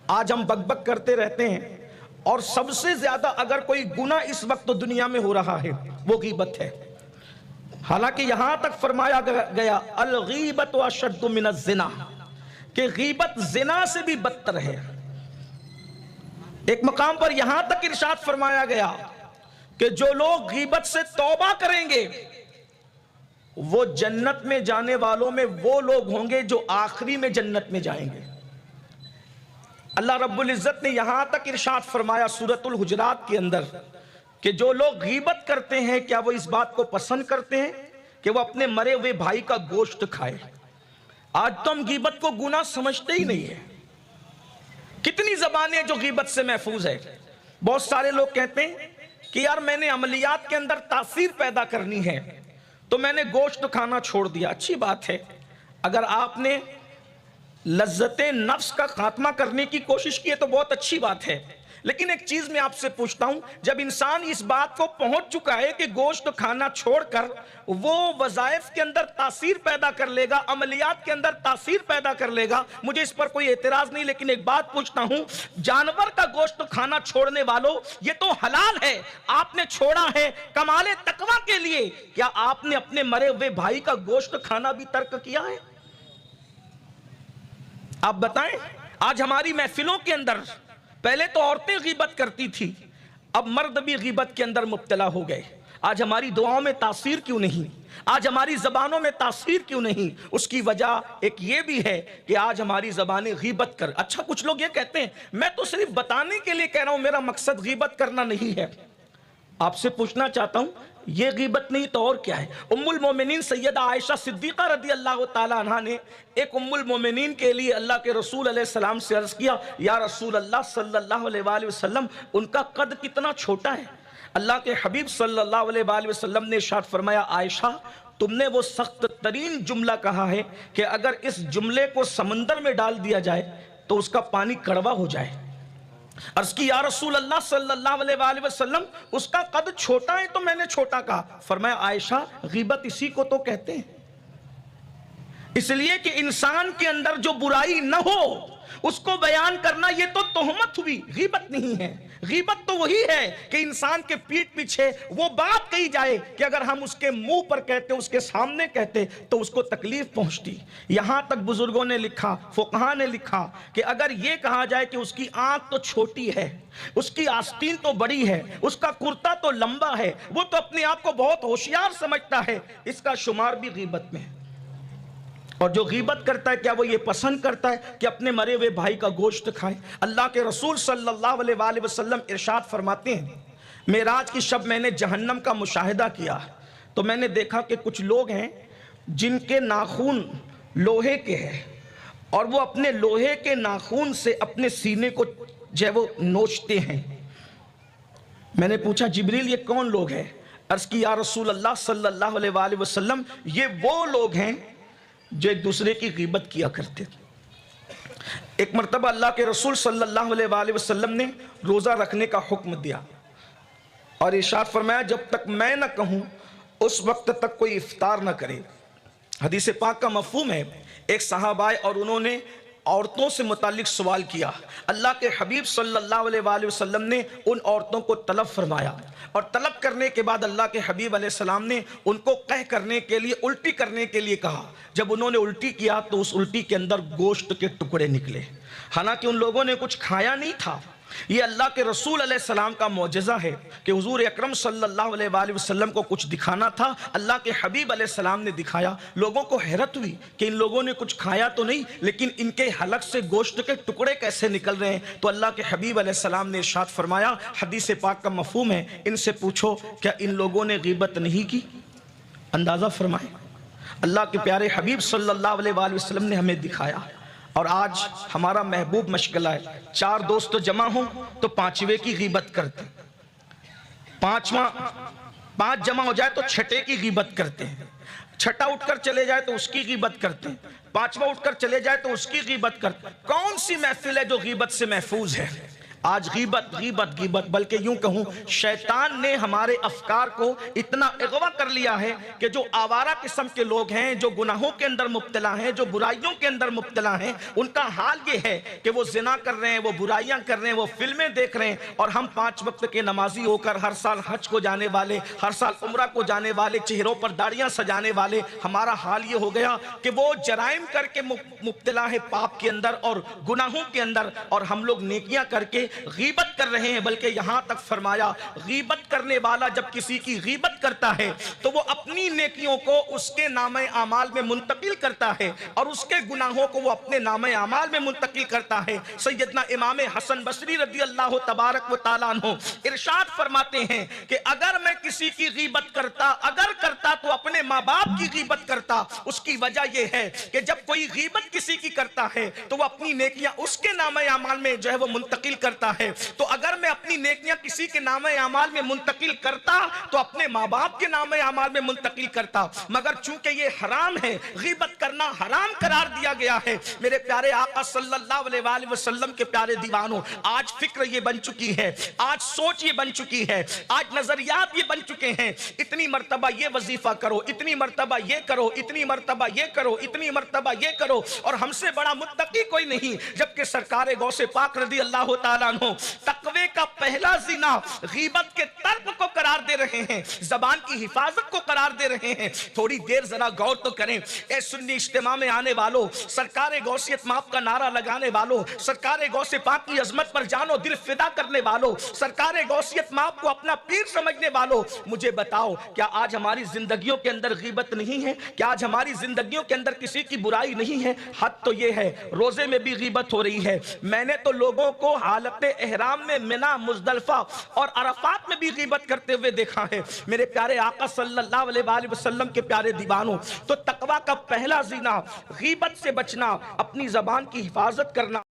آج ہم بک بک کرتے رہتے ہیں، اور سب سے زیادہ اگر کوئی گناہ اس وقت دنیا میں ہو رہا ہے وہ غیبت ہے۔ حالانکہ یہاں تک فرمایا گیا الغیبت اشد من الزنا، کہ غیبت زنا سے بھی بدتر ہے۔ ایک مقام پر یہاں تک ارشاد فرمایا گیا کہ جو لوگ غیبت سے توبہ کریں گے وہ جنت میں جانے والوں میں وہ لوگ ہوں گے جو آخری میں جنت میں جائیں گے۔ اللہ رب العزت نے یہاں تک ارشاد فرمایا سورۃ الحجرات کے اندر کہ جو لوگ غیبت کرتے ہیں کیا وہ اس بات کو پسند کرتے ہیں کہ وہ اپنے مرے ہوئے بھائی کا گوشت کھائے؟ آج تو ہم غیبت کو گناہ سمجھتے ہی نہیں ہیں۔ کتنی زبانیں جو غیبت سے محفوظ ہے۔ بہت سارے لوگ کہتے ہیں کہ یار میں نے عملیات کے اندر تاثیر پیدا کرنی ہے تو میں نے گوشت کھانا چھوڑ دیا۔ اچھی بات ہے، اگر آپ نے لذت نفس کا خاتمہ کرنے کی کوشش کی ہے تو بہت اچھی بات ہے، لیکن ایک چیز میں آپ سے پوچھتا ہوں، جب انسان اس بات کو پہنچ چکا ہے کہ گوشت کھانا چھوڑ کر وہ وظائف کے اندر تاثیر پیدا کر لے گا، عملیات کے اندر تاثیر پیدا کر لے گا، مجھے اس پر کوئی اعتراض نہیں، لیکن ایک بات پوچھتا ہوں، جانور کا گوشت کھانا چھوڑنے والوں، یہ تو حلال ہے، آپ نے چھوڑا ہے کمال تقویٰ کے لیے، کیا آپ نے اپنے مرے ہوئے بھائی کا گوشت کھانا بھی ترک کیا ہے؟ آپ بتائیں۔ آج ہماری محفلوں کے اندر پہلے تو عورتیں غیبت کرتی تھی، اب مرد بھی غیبت کے اندر مبتلا ہو گئے۔ آج ہماری دعاؤں میں تاثیر کیوں نہیں؟ آج ہماری زبانوں میں تاثیر کیوں نہیں؟ اس کی وجہ ایک یہ بھی ہے کہ آج ہماری زبانیں غیبت کر۔ اچھا، کچھ لوگ یہ کہتے ہیں میں تو صرف بتانے کے لیے کہہ رہا ہوں، میرا مقصد غیبت کرنا نہیں ہے۔ آپ سے پوچھنا چاہتا ہوں، یہ غیبت نہیں تو اور کیا ہے؟ ام المومنین سیدہ عائشہ صدیقہ رضی اللہ تعالی عنہ نے ایک ام المومنین کے لیے اللہ کے رسول علیہ السلام سے عرض کیا، یا رسول اللہ صلی اللہ علیہ وآلہ وسلم، ان کا قد کتنا چھوٹا ہے؟ اللہ کے حبیب صلی اللہ علیہ وآلہ وسلم نے ارشاد فرمایا، عائشہ تم نے وہ سخت ترین جملہ کہا ہے کہ اگر اس جملے کو سمندر میں ڈال دیا جائے تو اس کا پانی کڑوا ہو جائے۔ عرض کی، یا رسول اللہ صلی اللہ علیہ وآلہ وسلم، اس کا قد چھوٹا ہے تو میں نے چھوٹا کہا۔ فرمایا، عائشہ غیبت اسی کو تو کہتے ہیں، اس لیے کہ انسان کے اندر جو برائی نہ ہو اس کو بیان کرنا یہ تو تہمت ہوئی، غیبت نہیں ہے۔ غیبت تو وہی ہے کہ انسان کے پیٹھ پیچھے وہ بات کہی جائے کہ اگر ہم اس کے منہ پر کہتے، اس کے سامنے کہتے تو اس کو تکلیف پہنچتی۔ یہاں تک بزرگوں نے لکھا، فقہاء نے لکھا کہ اگر یہ کہا جائے کہ اس کی آنکھ تو چھوٹی ہے، اس کی آستین تو بڑی ہے، اس کا کرتا تو لمبا ہے، وہ تو اپنے آپ کو بہت ہوشیار سمجھتا ہے، اس کا شمار بھی غیبت میں ہے۔ اور جو غیبت کرتا ہے کیا وہ یہ پسند کرتا ہے کہ اپنے مرے ہوئے بھائی کا گوشت کھائے؟ اللہ کے رسول صلی اللہ علیہ وآلہ وسلم ارشاد فرماتے ہیں، معراج کی شب میں نے جہنم کا مشاہدہ کیا تو میں نے دیکھا کہ کچھ لوگ ہیں جن کے ناخون لوہے کے ہیں اور وہ اپنے لوہے کے ناخون سے اپنے سینے کو جو ہے وہ نوچتے ہیں۔ میں نے پوچھا، جبریل یہ کون لوگ ہیں؟ عرض کی، یا رسول اللہ صلی اللہ علیہ وآلہ وسلم، یہ وہ لوگ ہیں جو ایک دوسرے کی غیبت کیا کرتے تھے۔ ایک مرتبہ اللہ کے رسول صلی اللہ علیہ وآلہ وسلم نے روزہ رکھنے کا حکم دیا اور ارشاد فرمایا، جب تک میں نہ کہوں اس وقت تک کوئی افطار نہ کرے۔ حدیث پاک کا مفہوم ہے، ایک صحابہ آئے اور انہوں نے عورتوں سے متعلق سوال کیا۔ اللہ کے حبیب صلی اللہ علیہ وآلہ وسلم نے ان عورتوں کو طلب فرمایا اور طلب کرنے کے بعد اللہ کے حبیب علیہ السلام نے ان کو قح کرنے کے لیے، الٹی کرنے کے لیے کہا۔ جب انہوں نے الٹی کیا تو اس الٹی کے اندر گوشت کے ٹکڑے نکلے، حالانکہ ان لوگوں نے کچھ کھایا نہیں تھا۔ یہ اللہ کے رسول علیہ السلام کا معجزہ ہے کہ حضور اکرم صلی اللہ علیہ وآلہ وسلم کو کچھ دکھانا تھا، اللہ کے حبیب علیہ السلام نے دکھایا۔ لوگوں کو حیرت ہوئی کہ ان لوگوں نے کچھ کھایا تو نہیں، لیکن ان کے حلق سے گوشت کے ٹکڑے کیسے نکل رہے ہیں؟ تو اللہ کے حبیب علیہ السلام نے ارشاد فرمایا، حدیث پاک کا مفہوم ہے، ان سے پوچھو کیا ان لوگوں نے غیبت نہیں کی؟ اندازہ فرمائیں، اللہ کے پیارے حبیب صلی اللہ علیہ وآلہ وسلم نے ہمیں دکھایا۔ اور آج ہمارا محبوب مشغلہ ہے، چار دوست جمع ہوں تو پانچویں کی غیبت کرتے ہیں، پانچ جمع ہو جائے تو چھٹے کی غیبت کرتے ہیں، چھٹا اٹھ کر چلے جائے تو اس کی غیبت کرتے ہیں، پانچواں اٹھ کر چلے جائے تو اس کی غیبت کرتے ہیں۔ کون سی محفل ہے جو غیبت سے محفوظ ہے؟ آج غیبت غیبت غیبت، بلکہ یوں کہوں شیطان نے ہمارے افکار کو اتنا اغوا کر لیا ہے کہ جو آوارہ قسم کے لوگ ہیں، جو گناہوں کے اندر مبتلا ہیں، جو برائیوں کے اندر مبتلا ہیں، ان کا حال یہ ہے کہ وہ زنا کر رہے ہیں، وہ برائیاں کر رہے ہیں، وہ فلمیں دیکھ رہے ہیں، اور ہم 5 وقت کے نمازی ہو کر ہر سال حج کو جانے والے، ہر سال عمرہ کو جانے والے، چہروں پر داڑیاں سجانے والے، ہمارا حال یہ ہو گیا کہ وہ جرائم کر کے مبتلا ہے پاپ کے اندر اور گناہوں کے اندر، اور ہم لوگ نیکیاں کر کے غیبت کر رہے ہیں۔ بلکہ یہاں تک فرمایا غیبت کرنے والا جب کسی کی غیبت کرتا ہے تو وہ اپنی نیکیوں کو اس کے نامہ اعمال میں منتقل کرتا ہے اور اس کے گناہوں کو وہ اپنے نامہ اعمال میں منتقل کرتا ہے۔ سیدنا امام حسن بصری رضی اللہ تبارک و تعالیٰ عنہ ارشاد فرماتے ہیں کہ اگر میں کسی کی غیبت کرتا، اگر کرتا تو اپنے ماں باپ کی غیبت کرتا۔ اس کی وجہ یہ ہے کہ جب کوئی غیبت کسی کی کرتا ہے تو وہ اپنی نیکیاں اس کے نامہ اعمال میں جو ہے وہ منتقل کرتا ہے، تو اگر میں اپنی نیکیاں کسی کے نامہ اعمال میں منتقل کرتا تو اپنے ماں باپ کے نامہ اعمال میں منتقل کرتا، مگر چونکہ یہ حرام ہے، غیبت کرنا حرام قرار دیا گیا ہے۔ میرے پیارے آقا صلی اللہ علیہ وآلہ وسلم کے پیارے دیوانوں، آج فکر یہ بن چکی ہے، آج سوچ یہ بن چکی ہے، آج نظریات یہ بن چکے ہیں، اتنی مرتبہ یہ وظیفہ کرو، اتنی مرتبہ یہ کرو، اتنی مرتبہ یہ کرو، اتنی مرتبہ یہ کرو، اور ہم سے بڑا متقی کوئی نہیں۔ جبکہ سرکار غوث پاک رضی اللہ تعالیٰ عنہ تقوی کا پہلا زنا غیبت کے ترک کو قرار دے رہے ہیں، زبان کی حفاظت کو قرار دے رہے ہیں۔ تھوڑی دیر ذرا غور تو کریں، اے سنی اجتماع میں آنے والوں، سرکار غوثیت ماپ کا نعرہ لگانے والوں، سرکار غوث پاک کی عظمت پر جان و دل فدا کرنے والوں، سرکار غوثیت ماپ کو اپنا پیر سمجھنے والوں، مجھے بتاؤ کیا آج ہماری زندگیوں کے اندر غیبت نہیں ہے؟ کیا آج ہماری زندگیوں کے اندر کسی کی برائی نہیں ہے؟ حد تو یہ ہے روزے میں بھی غیبت ہو رہی ہے۔ میں نے تو لوگوں کو حالت احرام میں منا، مزدلفہ اور عرفات میں بھی غیبت کرتے ہوئے دیکھا ہے۔ میرے پیارے آقا صلی اللہ علیہ وآلہ وسلم کے پیارے دیوانوں، تو تقوی کا پہلا زینہ غیبت سے بچنا، اپنی زبان کی حفاظت کرنا۔